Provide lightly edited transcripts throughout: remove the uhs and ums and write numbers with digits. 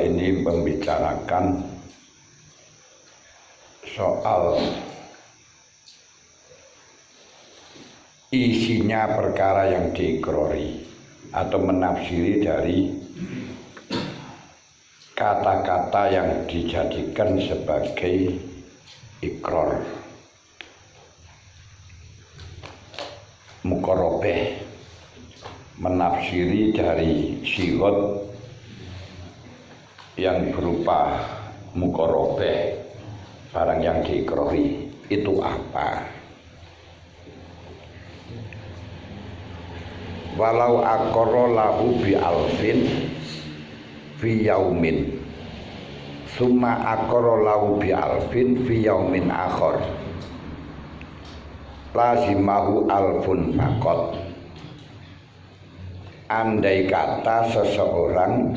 ini membicarakan soal isinya perkara yang diikrori atau menafsiri dari kata-kata yang dijadikan sebagai ikror, mukorobeh, menafsiri dari sigot yang berupa mukorobeh, barang yang diikrori itu apa. Walau akoro lahu bi alfin fi yaumin summa akoro lahu bi alfin fi yaumin akhor lazimahu alfun fakot. Andai kata seseorang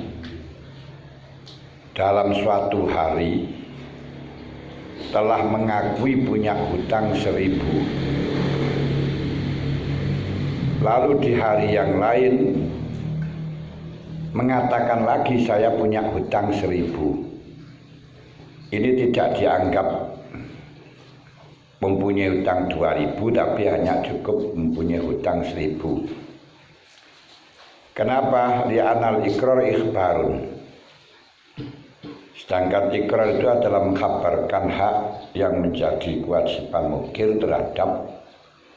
dalam suatu hari telah mengakui punya hutang 1000, lalu di hari yang lain mengatakan lagi saya punya hutang 1000, ini tidak dianggap mempunyai hutang 2000, tapi hanya cukup mempunyai hutang 1000. Kenapa? Li'anal iqrar ikhbarun. Sedangkan iqrar itu adalah mengkhabarkan hak yang menjadi kewajiban mukir terhadap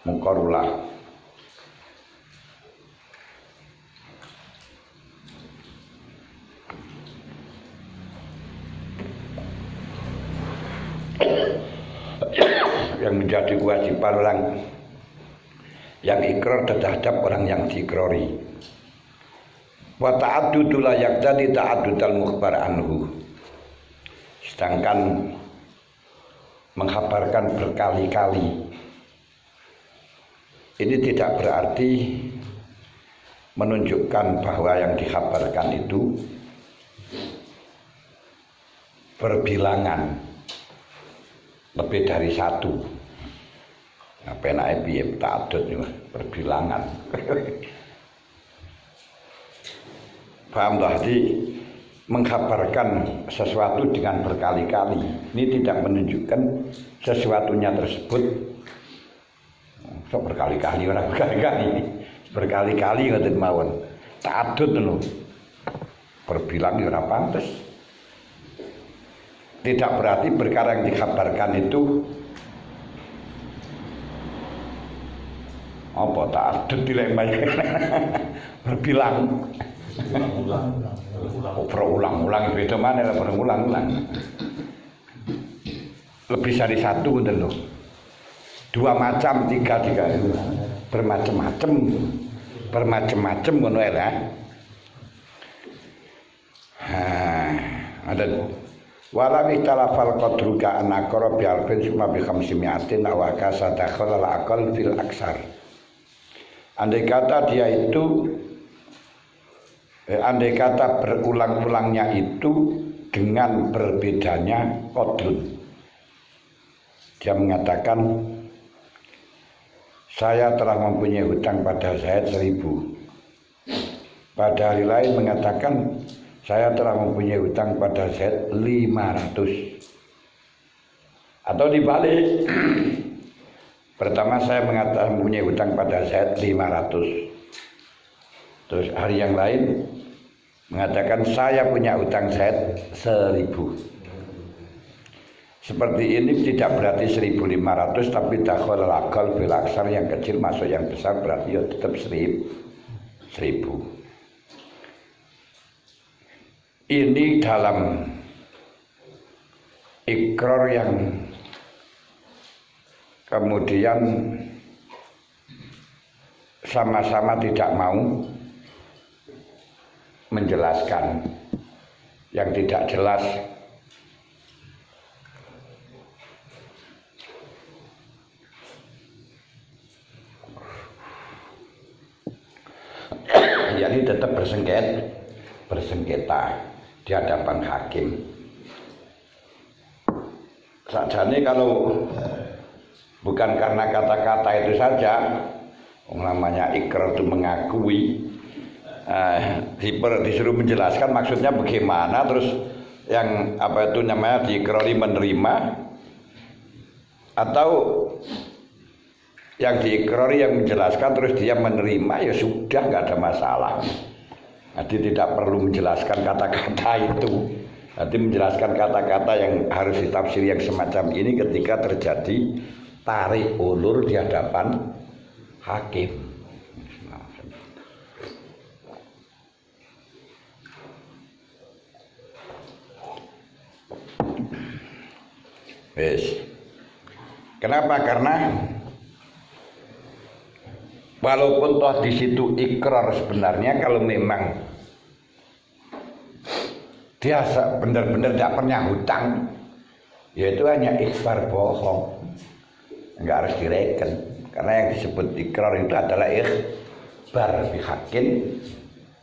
muqarrulah. Yang menjadi kewajiban orang yang ikrar terhadap orang yang diikrori. Wa ta'addudu la yaqtadi ta'addudal mukhbar anhu. Sedangkan menghabarkan berkali-kali ini tidak berarti menunjukkan bahwa yang dikhabarkan itu berbilangan lebih dari 1. Apa enake piye ta'addud berbilangan. Paham tadi? Mengkabarkan sesuatu dengan berkali-kali ini tidak menunjukkan sesuatunya tersebut berkali-kali, orang berkali-kali ngoten mawon. Ta'addud lho. Berbilang ora pantes. Tidak berarti perkara yang dikabarkan itu apa ta'addud dilek berbilang. Berulang-ulang beda mana lah, berulang-ulang. Lebih dari 1 ngoten lho. 2 macam, 3 bermacam-macam ngono ya. Ada wala talafal qadru ka anaqra bi alfin summa bi khamsimiatin wa kasadakhal al aqal fil aksar. Andai kata dia itu andai kata berulang-ulangnya itu dengan berbedanya qadrun. Dia mengatakan saya telah mempunyai hutang pada Zaid 1000. Pada hari lain mengatakan saya telah mempunyai hutang pada Zaid 500. Atau dibalik. Pertama saya mengatakan mempunyai hutang pada Zaid 500. Terus hari yang lain mengatakan saya punya hutang Zaid 1000. Seperti ini tidak berarti 1500, tapi dakhal al-aqal fil aksar, yang kecil masuk yang besar, berarti ya tetap 1000. Ini dalam ikrar yang kemudian sama-sama tidak mau menjelaskan yang tidak jelas. Jadi tetap bersengketa di hadapan hakim. Sajane kalau bukan karena kata-kata itu saja, namanya ikrar itu mengakui, disuruh menjelaskan maksudnya bagaimana, terus yang apa itu namanya diikrari menerima, atau yang diikrari yang menjelaskan terus dia menerima, ya sudah, nggak ada masalah. Jadi tidak perlu menjelaskan kata-kata itu. Jadi menjelaskan kata-kata yang harus ditafsir yang semacam ini ketika terjadi tarik ulur di hadapan hakim. Yes. Kenapa? Karena walaupun toh di situ ikrar sebenarnya, kalau memang dia benar-benar tidak pernah hutang, yaitu hanya ikhbar bohong, nggak harus direken. Karena yang disebut ikrar itu adalah ikhbar bihakin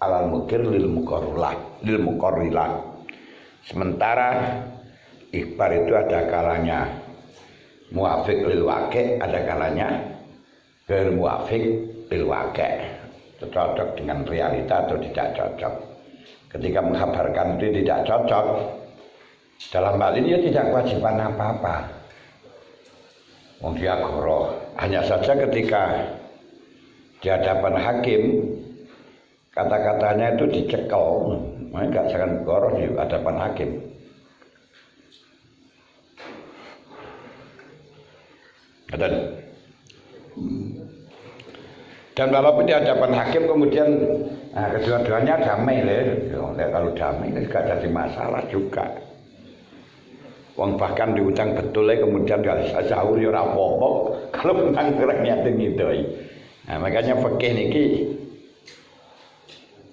alal mukir lil muqarrilah. Sementara ikhbar itu ada kalanya muafiq lil waqi', ada kalanya ghair muafiq lil waqi', cocok dengan realita atau tidak cocok. Ketika menghabarkan itu tidak cocok, dalam hal ini dia tidak kewajiban apa-apa. Wong dia goroh. Hanya saja ketika di hadapan hakim kata-katanya itu dicekel, makanya jangan goroh di hadapan hakim. Dan walaupun di hadapan hakim kemudian kedua-duanya damai, kalau damai juga jadi masalah juga. Wong bahkan diutang betul kemudian gak bisa sahur ya ora apa-apa kalau menang kurangnya ngidoi. Nah, makanya fikih niki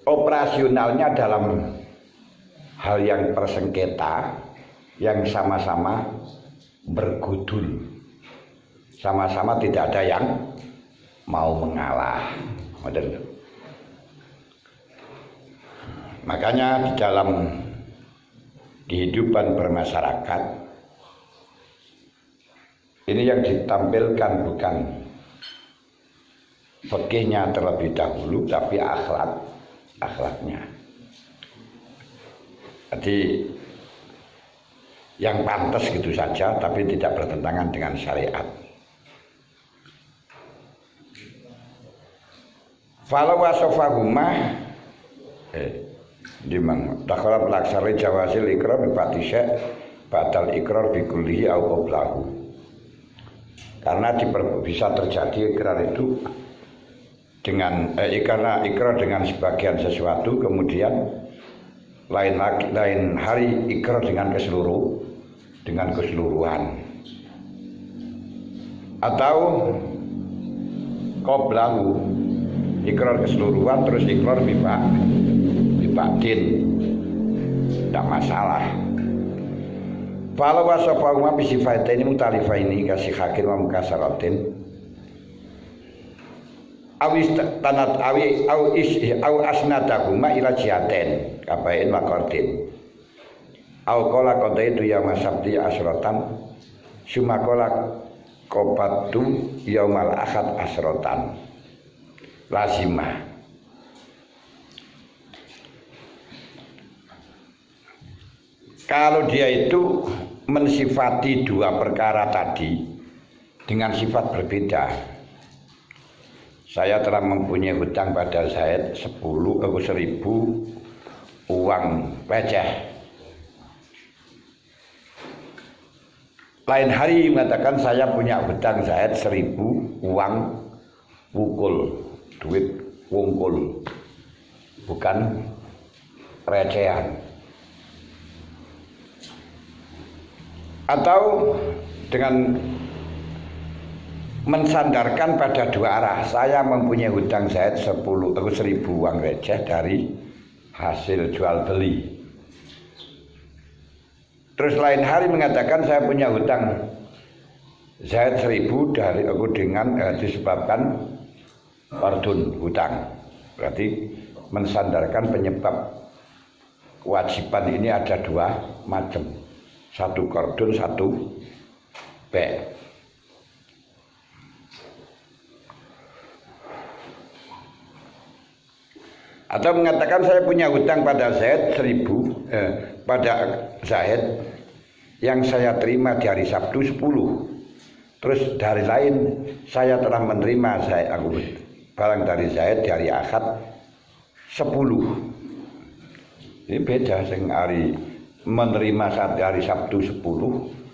operasionalnya dalam hal yang persengketa yang sama-sama bergudul. Sama-sama tidak ada yang mau mengalah. Makanya di dalam kehidupan bermasyarakat ini yang ditampilkan bukan fikihnya terlebih dahulu, tapi akhlaknya. Jadi yang pantas gitu saja, tapi tidak bertentangan dengan syariat. Falau wasofahumah dimang takala pelaksana jawasil ikrar bipatisya batal ikrar bikullihi au qablahu. Karena bisa terjadi ikrar itu dengan karena ikrar dengan sebagian sesuatu, kemudian lain hari ikrar dengan keseluruhan, atau qablahu ikrar keseluruhan terus ikrar bibadin, tidak masalah. Kalau wasafahuma bisifaita ini mutalifah ini kasih hakim wa mukasaratin awis tanat awi au asnadahuma ila jihaten kabain wa qardin au qala qadaitu yauma sabti asratan summa qala qabatu yaumal ahad asratan lazimah. Kalau dia itu mensifati dua perkara tadi dengan sifat berbeda. Saya telah mempunyai hutang pada Zaid 10.000 uang receh. Lain hari mengatakan saya punya hutang Zaid 1.000 uang wukul, duit wungkul, bukan recehan. Atau dengan mensandarkan pada dua arah, saya mempunyai hutang Zaid 1.000 uang receh dari hasil jual beli. Terus lain hari mengatakan saya punya hutang Zaid 1.000 dari aku dengan disebabkan qardun, hutang. Berarti mensandarkan penyebab kewajiban ini ada dua macam. Satu qardun, satu be'. Atau mengatakan saya punya hutang pada Zaid 1000, pada Zaid yang saya terima di hari Sabtu 10. Terus dari lain saya telah menerima barang dari Zaid di hari Ahad 10. Ini beda, sing hari menerima saat hari Sabtu 10,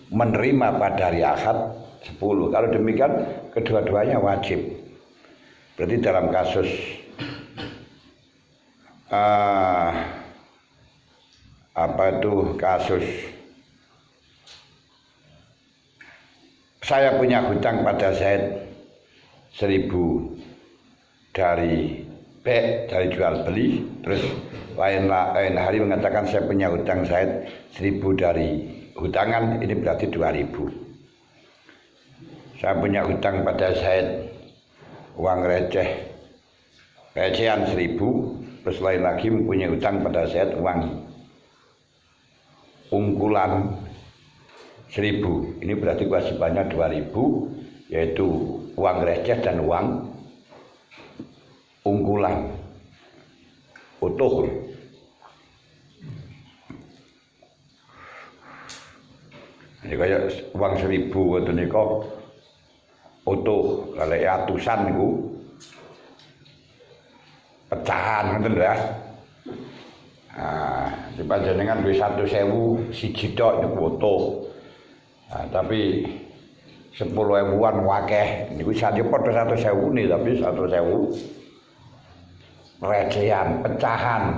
menerima pada hari Ahad 10. Kalau demikian kedua-duanya wajib. Berarti dalam kasus kasus saya punya hutang pada Zaid 1000 dari jual beli, terus lain hari mengatakan saya punya hutang Zaid 1000 dari hutangan, ini berarti 2000. Saya punya hutang pada Zaid uang recehan 1000, terus lain lagi mempunyai hutang pada Zaid uang ungkulan 1000. Ini berarti kewajibannya 2000, yaitu uang receh dan uang ungkulan utuh. Ini kayak uang 1000 itu nika utuh, kalau atusan itu pecahan ngoten ya. Di panjenengan duwe 100.000 siji tok niku utuh. Tapi 10.000-an wakeh niku sadya padha 100.000 nih, tapi 100.000 recehan, pecahan.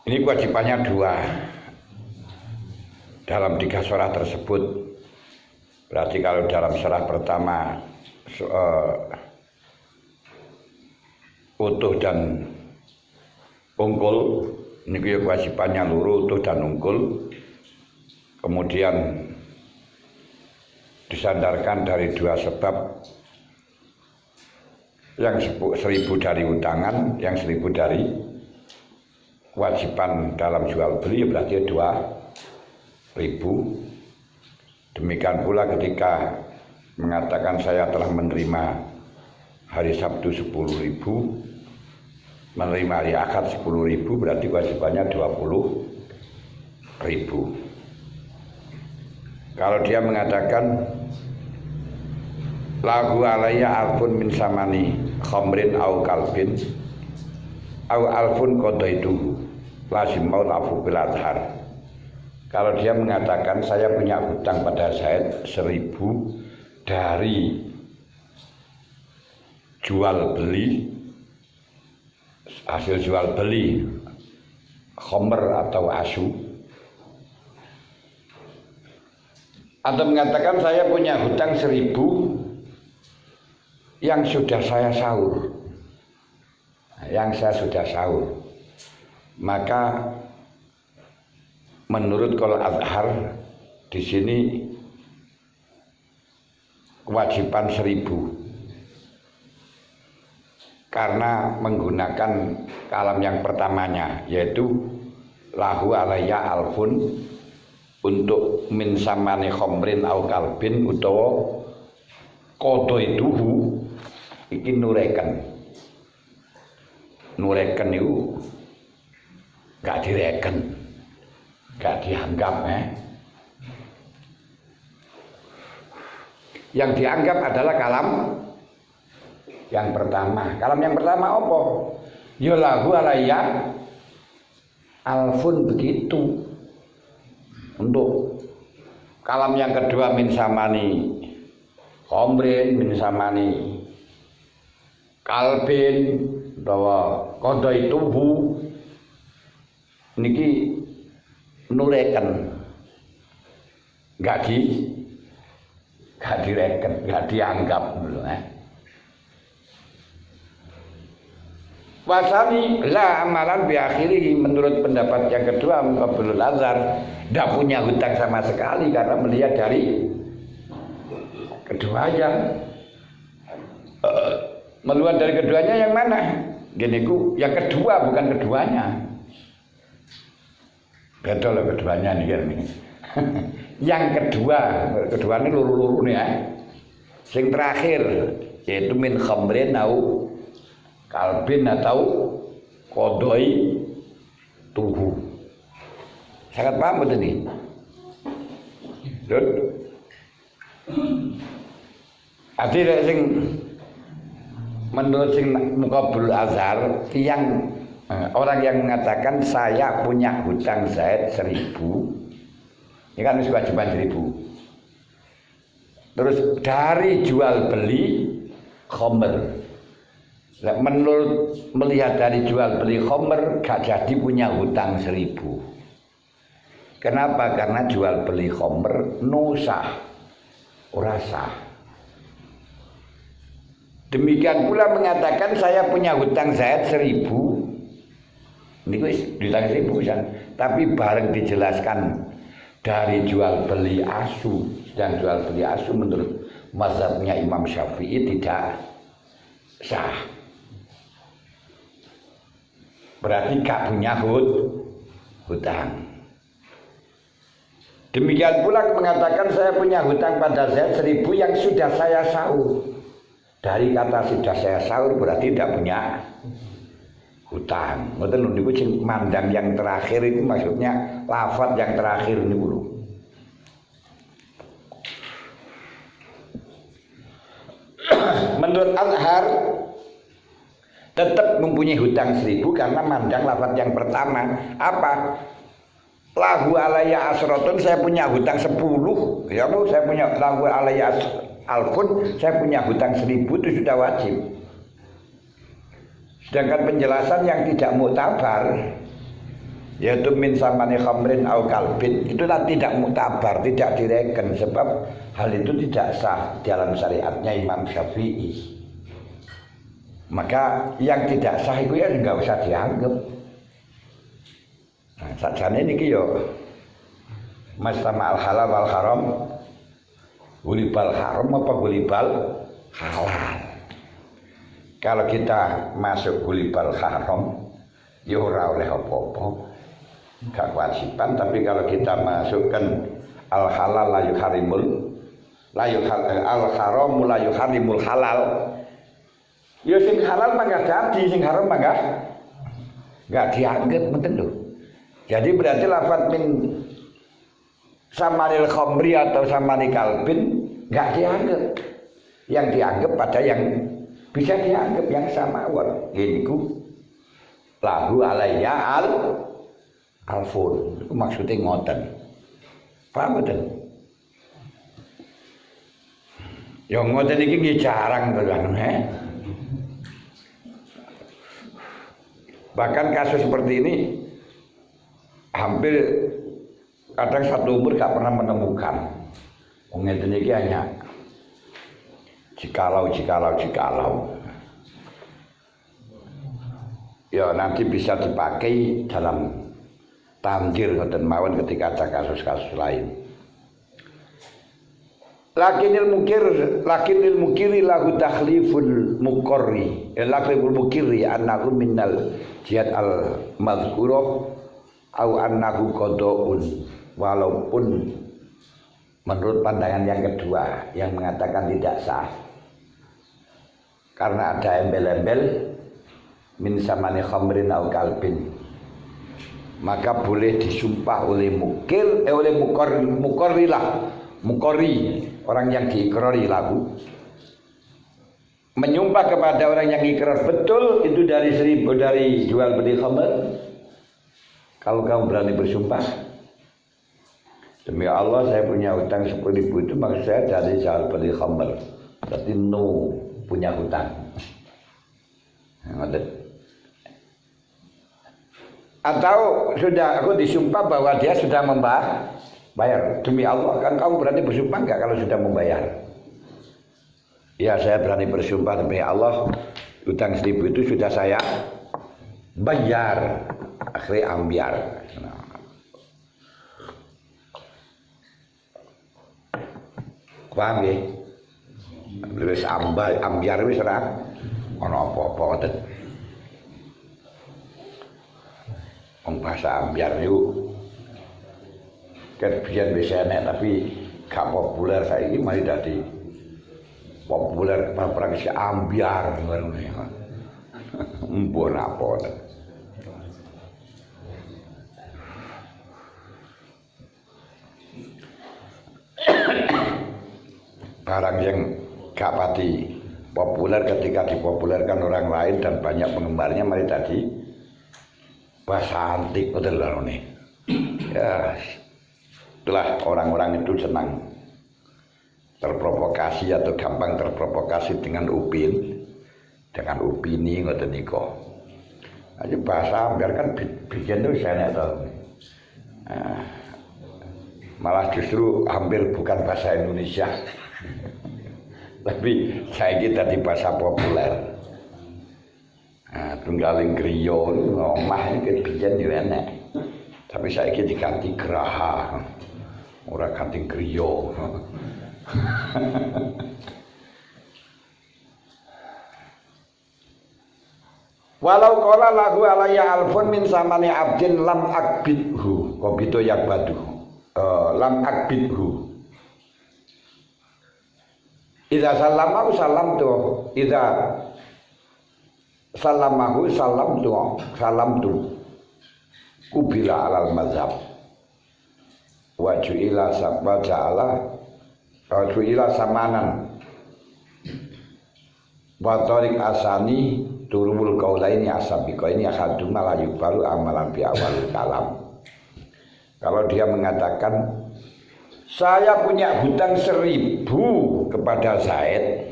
Ini kewajibannya 2 dalam 3 surah tersebut. Berarti kalau dalam surah pertama utuh dan ungkul, ini kewajibannya loro, utuh dan ungkul. Kemudian disandarkan dari 2 sebab, yang 1000 dari utangan, yang 1000 dari kewajiban dalam jual beli, berarti 2000. Demikian pula ketika mengatakan saya telah menerima hari Sabtu 10.000, menerima hari Ahad 10.000, berarti kewajibannya 20.000. Kalau dia mengatakan lahu alayya alfun min samani khamrin au kalbin au alfun qadaitu lazim maul afu bil adhar. Kalau dia mengatakan saya punya hutang pada Zaid 1000 dari jual beli, hasil jual beli khamr atau asu, atau mengatakan saya punya hutang 1000 yang sudah saya sahur, maka menurut qaul azhar di sini kewajiban 1000 karena menggunakan kalam yang pertamanya, yaitu lahu alayya alfun untuk min samani khamrin au kalbin utawa qadaituhu iki nureken itu gak direken, gak dianggap Yang dianggap adalah kalam yang pertama. Kalam yang pertama apa? Ya lahu alayya alfun, begitu. Untuk kalam yang kedua min samani khamrin, min samani kalbin, bahwa qadaituhu niki nureken, gak direken, gak dianggap dulu. Wasani la amalan bi akhirih, menurut pendapat yang kedua Qaulul Azhar, tidak punya hutang sama sekali karena melihat dari keduanya. Melihat dari keduanya yang mana? Gini ku, yang kedua bukan keduanya. Betul lah keduanya nih kan. Yang kedua ini luru-luru nih Sing terakhir yaitu min khamrin au kalbin atau kodoi tuhu. Sangat paham betul ini. Dut. Artinya sing menurut sing Muqabil Azhar yang orang yang mengatakan saya punya hutang Zaid 1000, ini kan kewajiban 1000. Terus dari jual beli khomer, menurut melihat dari jual beli khomer gak jadi punya hutang 1000. Kenapa? Karena jual beli khomer nusa ora sah. Demikian pula mengatakan saya punya hutang Zaid 1000. Ini hutang 1000 kan. Tapi bareng dijelaskan dari jual beli asu, dan jual beli asu menurut mazhabnya Imam Syafi'i tidak sah. Berarti gak punya hutang. Demikian pula mengatakan saya punya hutang pada Zaid 1000 yang sudah saya sahur. Dari kata sudah saya sahur berarti tidak punya hutang. Ngoten niku sing mandang yang terakhir itu maksudnya lafaz yang terakhir ini dulu. Menurut Azhar tetap mempunyai hutang 1000 karena mandang lafaz yang pertama apa? Lahu alayya asrotun, saya punya hutang 10. Ya Bu, saya punya lahu alayya alfun, saya punya hutang 1000 itu sudah wajib. Sedangkan penjelasan yang tidak muktabar yaitu min samani khamrin au kalbin itu tidak muktabar, tidak direken sebab hal itu tidak sah dalam syariatnya Imam Syafi'i. Maka yang tidak sah itu ya enggak usah dianggap. Nah, sajane niki yo mastama al halal wal haram, gulibal haram apa gulibal halal. Kalau kita masuk gulibal haram, ya ora oleh apa-apa, gak kewajiban. Tapi kalau kita masukkan al halal la yuharimul, al haram la yuharimul halal, ya sing halal mah gak jadi, sing haram mah gak dianggap, betul lho. Jadi berarti lafaz min samanil khamri atau samani kalbin nggak dianggap. Yang dianggap pada yang bisa dianggap yang sama. Ini ku lahu alayya alfun. Maksudnya ngoten. Paham betul? Yang ngoten ini jarang kan? Bahkan kasus seperti ini hampir kadang satu umur gak pernah menemukan. Ngeten iki hanya jikalau. Ya nanti bisa dipakai dalam tanjir ngoten mawon ketika ada kasus-kasus lain. Lakinil mukiri lahu takhliful muqarri. Lakinil mukiri annahu minnal jihad al mazkurah au annahu qada'un, walaupun menurut pandangan yang kedua yang mengatakan tidak sah karena ada embel-embel min samani khamrin au kalbin, maka boleh disumpah oleh mukori orang yang diikrari lagu menyumpah kepada orang yang ikrar betul itu dari 1000 dari jual beli khamr. Kalau kamu berani bersumpah, demi Allah saya punya hutang 10.000 itu maksud saya dari jual beli khamr. Berarti punya hutang. Atau sudah aku disumpah bahwa dia sudah membayar. Demi Allah, kan kamu berani bersumpah enggak kalau sudah membayar? Ya saya berani bersumpah demi Allah hutang 1000 itu sudah saya bayar. Akhirnya ambiar. Paham ya? Wis ambiar wis ora ana apa-apa ngoten. Wong bahasa ambiar niku kan biyen wis enek tapi gak populer saiki mari dadi populer praksi ambiar ngono ya. Mbon apa. Barang yang gak pati populer ketika dipopulerkan orang lain dan banyak penggemarnya mari tadi bahasa antik betul nih. Ya, itulah orang-orang itu senang terprovokasi atau gampang terprovokasi dengan opini ngoten nika. Aja bahasa biarkan bikin itu saya tahu. Malah justru hampir bukan bahasa Indonesia. Tapi saya kita di bahasa populer. Tunggaling griya omah iki biyen yo enek. Tapi saiki diganti graha. Ora ganti griya. Walau qala lahu alayya alfun min samani abdin lam akbidhu qabito yakbadu. Lam akbidhu. Idza sallamahu salamtu, idza sallamahu salamtu kubila alal mazhab wa ju'ila sabba ja'ala wa ju'ila samanan wa tariq asani turul qaulaini asabiqa ini ahaduma la yubalu amalan bi awal kalam. Kalau dia mengatakan saya punya hutang 1000 kepada Zaid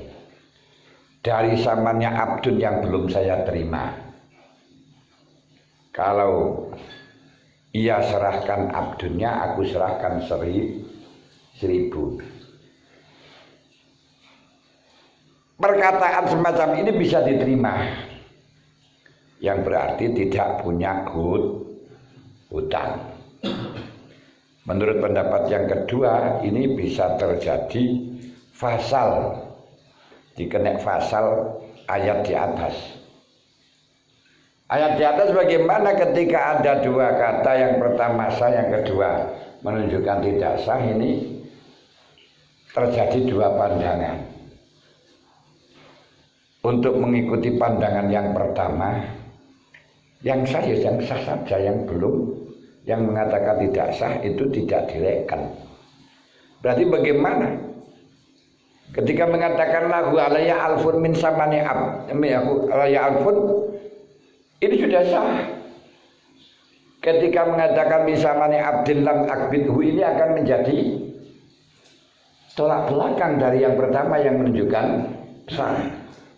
dari zamannya Abdun yang belum saya terima. Kalau ia serahkan Abdunnya, aku serahkan 1000. Perkataan semacam ini bisa diterima, yang berarti tidak punya hutang. Menurut pendapat yang kedua, ini bisa terjadi fasal, dikenek fasal ayat di atas. Ayat di atas bagaimana ketika ada dua kata, yang pertama sah, yang kedua menunjukkan tidak sah, ini terjadi dua pandangan. Untuk mengikuti pandangan yang pertama, yang sah ya yang sah saja, yang belum, yang mengatakan tidak sah itu tidak direken. Berarti bagaimana? Ketika mengatakan lahu alayya alfun min samani alayya alfun, ini sudah sah. Ketika mengatakan min samani abdin lam akbidhu, ini akan menjadi tolak belakang dari yang pertama yang menunjukkan sah.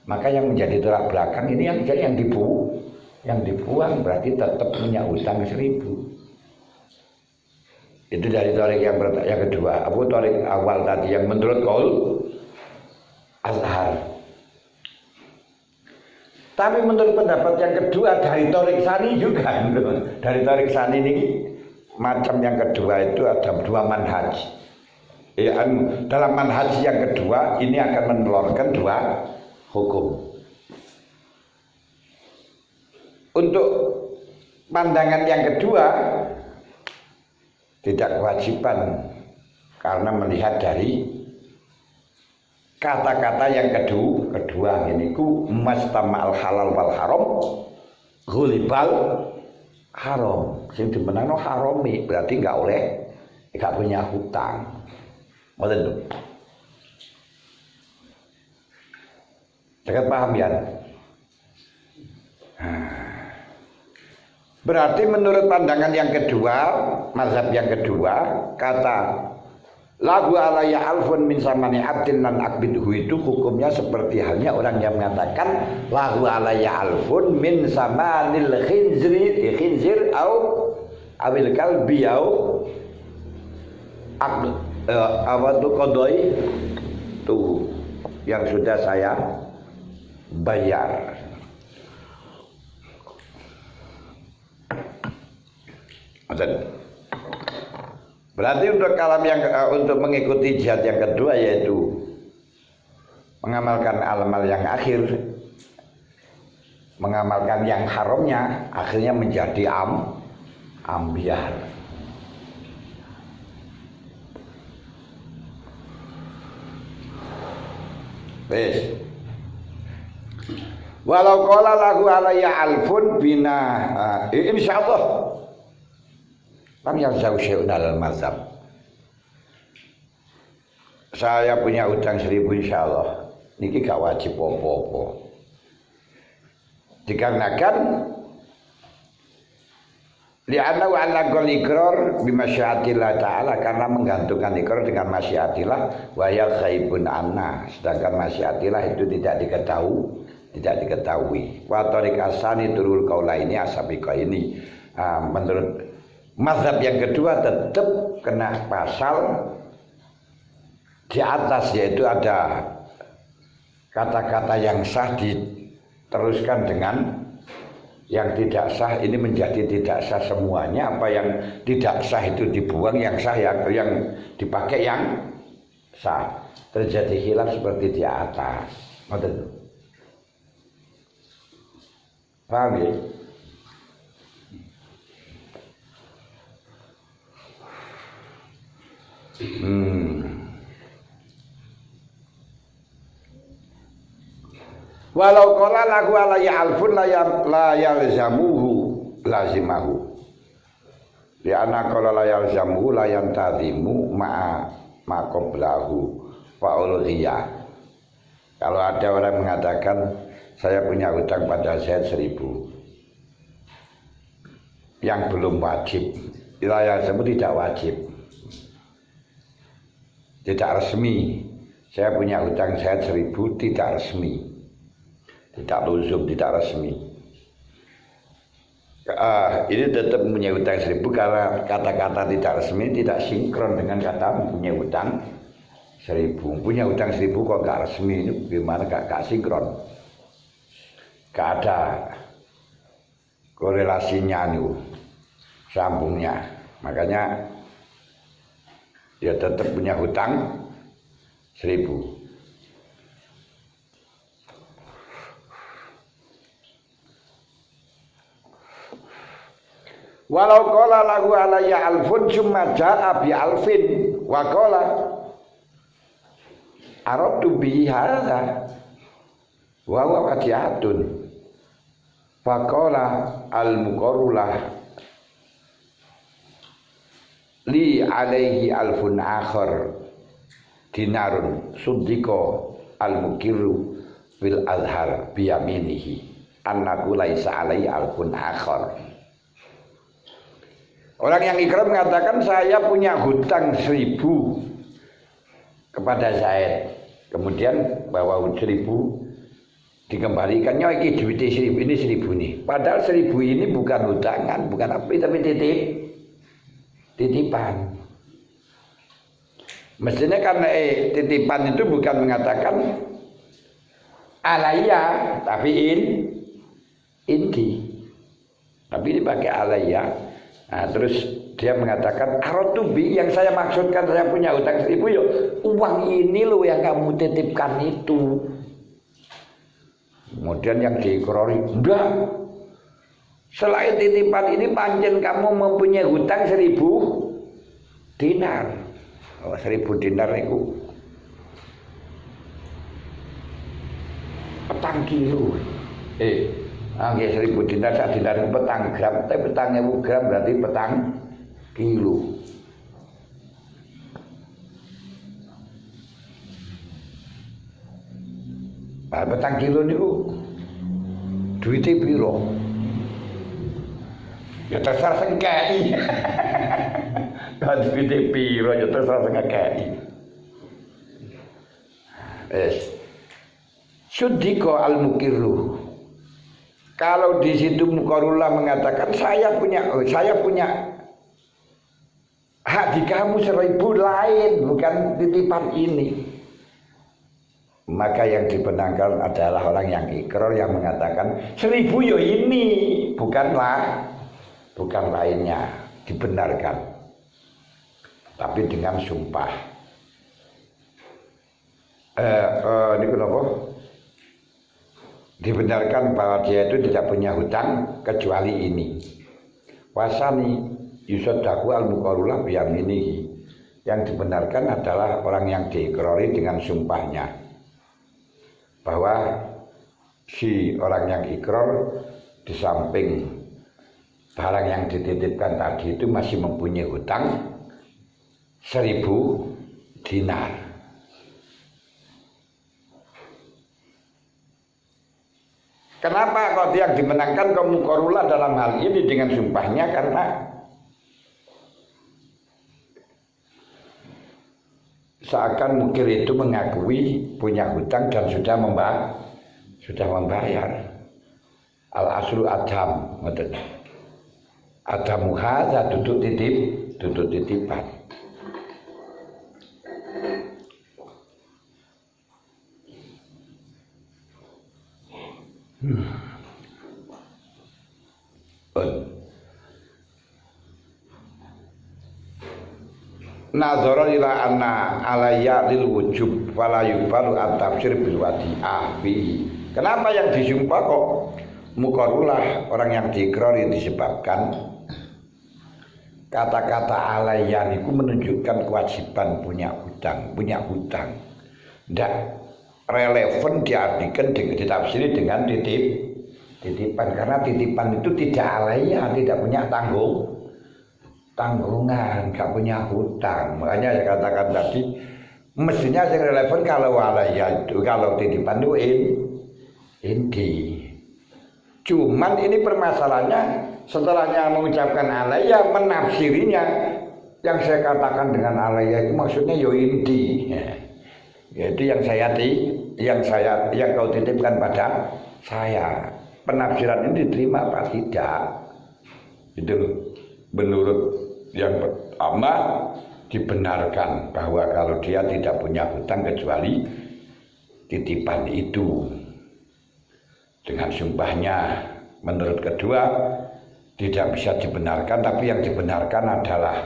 Maka yang menjadi tolak belakang ini yang dibuang berarti tetap punya hutang 1000. Itu dari tarik yang kedua. Aku tarik awal tadi yang menurut qaul Azhar. Tapi menurut pendapat yang kedua dari tarik sani juga. Dari tarik sani ini macam yang kedua itu ada dua manhaj. Dalam manhaj yang kedua ini akan menelurkan dua hukum. Untuk pandangan yang kedua tidak kewajiban karena melihat dari kata-kata yang kedua ini ku mastama'al halal wal haram ghulibal haram. Sing dimenangno harami berarti enggak punya hutang. Ngoten lho. Jangan paham ya. Berarti menurut pandangan yang kedua, mazhab yang kedua, kata lahu alayya alfun min samani abdin lan akbidhu itu hukumnya seperti halnya orang yang mengatakan lahu alayya alfun min samanil khinzir awil kalbi awatu qadai tuh yang sudah saya bayar. Berarti untuk kalam yang untuk mengikuti jihad yang kedua yaitu mengamalkan amal yang akhir, mengamalkan yang haramnya, akhirnya menjadi ambiar. Wis. Walau qala lahu alayya alfun bina insyaallah lam yazau syai'un alal mazhab. Saya punya utang 1000 insyaallah. Niki gak wajib apa-apa. Dikarenakan li'annahu ala qul iqrar bi masyiatillah ta'ala, karena menggantungkan iqrar dengan masyiatillah wa ya ghaibun anna, sedangkan masyiatillah itu tidak diketahui. Wa tariq asani turul qaula ini asabiqa ini. Menurut mazhab yang kedua tetap kena pasal di atas, yaitu ada kata-kata yang sah diteruskan dengan yang tidak sah. Ini menjadi tidak sah semuanya. Apa yang tidak sah itu dibuang, yang sah yang dipakai yang sah. Terjadi khilaf seperti di atas. Ngoten. Paham ya? Walau qala lahu alayya alfun la yalzamuhu lazimahu. Li'anna qala la yalzamuhu la yantazimu ma qablahu wa ulghiyah. Kalau ada orang mengatakan saya punya utang pada Zaid 1000 yang belum wajib, la yalzamu tidak wajib, tidak resmi. Saya punya utang Zaid 1000 tidak resmi, tidak luzum, tidak resmi. Ini tetap punya utang 1000 karena kata-kata tidak resmi tidak sinkron dengan kata punya utang 1000. Punya utang 1000 kok gak resmi, ini gimana gak sinkron, gak ada korelasinya nih, sambungnya. Makanya dia tetap punya hutang 1000. Walau qala lahu alayya alfun summa jaa bi alfin wa qala aradtu bi hadza wa huwa qati'atun fa qala al muqarrulah li alaihi alfun akhar dinarun suddiqa al muqirru bil azhar bi yaminihi annahu laisa alaihi alfun akhar. Orang yang ikrar mengatakan saya punya hutang 1000 kepada Zaid, kemudian bawa 1000 dikembalikannya, ini duit 1000 ini 1000 nih. Padahal 1000 ini bukan hutangan, bukan apa, tapi titipan. Mestinya karena titipan itu bukan mengatakan alaya, tapi inti. Tapi ini pakai alaya. Nah, terus dia mengatakan arotubi, yang saya maksudkan saya punya utang 1000 yo, uang ini loh yang kamu titipkan itu. Kemudian yang diikrori, enggak, selain titipan ini pancen kamu mempunyai hutang 1000 dinar. 1000 dinar itu petang kilo. Nggih 1000 dinar, sak dinar petang gram, tapi petang 1000 gram berarti petang kilo. Petang kilo niku duite piro? Ya terserah sengkei. Kalau duite piro ya terserah sengkei. Suddiqa al-muqirru. Kalau di situ Muqarrullah mengatakan saya punya hak di kamu 1000 lain, bukan titipan ini, maka yang dibenarkan adalah orang yang ikrar yang mengatakan 1000 yo ini, bukan lainnya, dibenarkan, tapi dengan sumpah. Ini kenapa? Dibenarkan bahwa dia itu tidak punya hutang kecuali ini. Wasani yusaddaku al-muqarrulah biyaminihi. Yang dibenarkan adalah orang yang diikrari dengan sumpahnya. bahwa si orang yang ikrar di samping barang yang dititipkan tadi itu masih mempunyai hutang 1.000 dinar. Kenapa kok yang dimenangkan kaum muqarrula dalam hal ini dengan sumpahnya? Karena seakan mukir itu mengakui punya hutang dan sudah membayar. Al aslu adam, adamu hadza duduk titipan. Nazara ila anna alayya lil wujub wala yubalu at-tafsir bil wadi'ah bi. Kenapa yang disumpah kok muqarrulah orang yang diikrari disebabkan kata-kata alayya itu menunjukkan kewajiban punya hutang. Tidak relevan diartikan ditafsiri dengan titipan, karena titipan itu tidak alayya, tidak punya tanggungan, gak punya hutang. Makanya saya katakan tadi mestinya yang relevan kalau alayya itu, kalau titipan itu inti. Cuman ini permasalahannya setelahnya mengucapkan alayya menafsirinya, yang saya katakan dengan alayya itu maksudnya yo inti. Yaitu yang kau titipkan pada saya. Penafsiran ini diterima apa tidak? Itu menurut yang pertama dibenarkan bahwa kalau dia tidak punya hutang kecuali titipan itu dengan sumpahnya. Menurut kedua tidak bisa dibenarkan, tapi yang dibenarkan adalah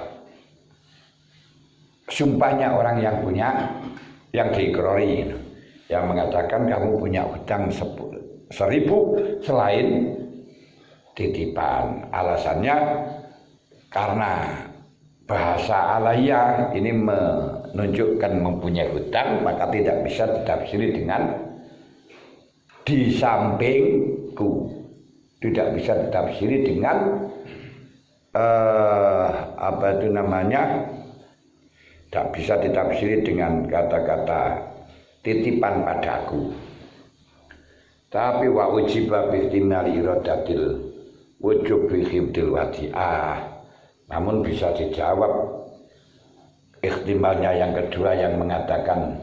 sumpahnya orang yang diikrari, yang mengatakan kamu punya hutang 1.000 selain titipan. Alasannya karena bahasa alayya ini menunjukkan mempunyai hutang, maka tidak bisa ditafsiri dengan di sampingku, tidak bisa ditafsiri dengan tidak bisa ditafsiri dengan kata-kata titipan padaku. Tapi wa ujiba bi ihtimali iradatil wujub bi khibdil wadi'ah. Namun bisa dijawab ihtimalnya yang kedua yang mengatakan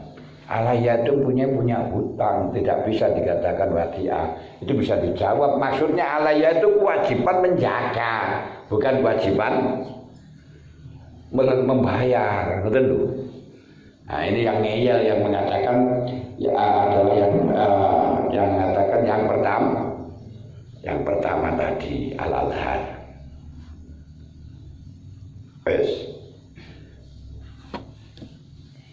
alayya itu punya hutang, tidak bisa dikatakan wadi'ah. Itu bisa dijawab, maksudnya alayya itu kewajiban menjaga, bukan kewajiban membayar, betul lho. Nah, ini yang ngeyel yang mengatakan ya adalah yang mengatakan yang pertama tadi Al-Azhar. Wes.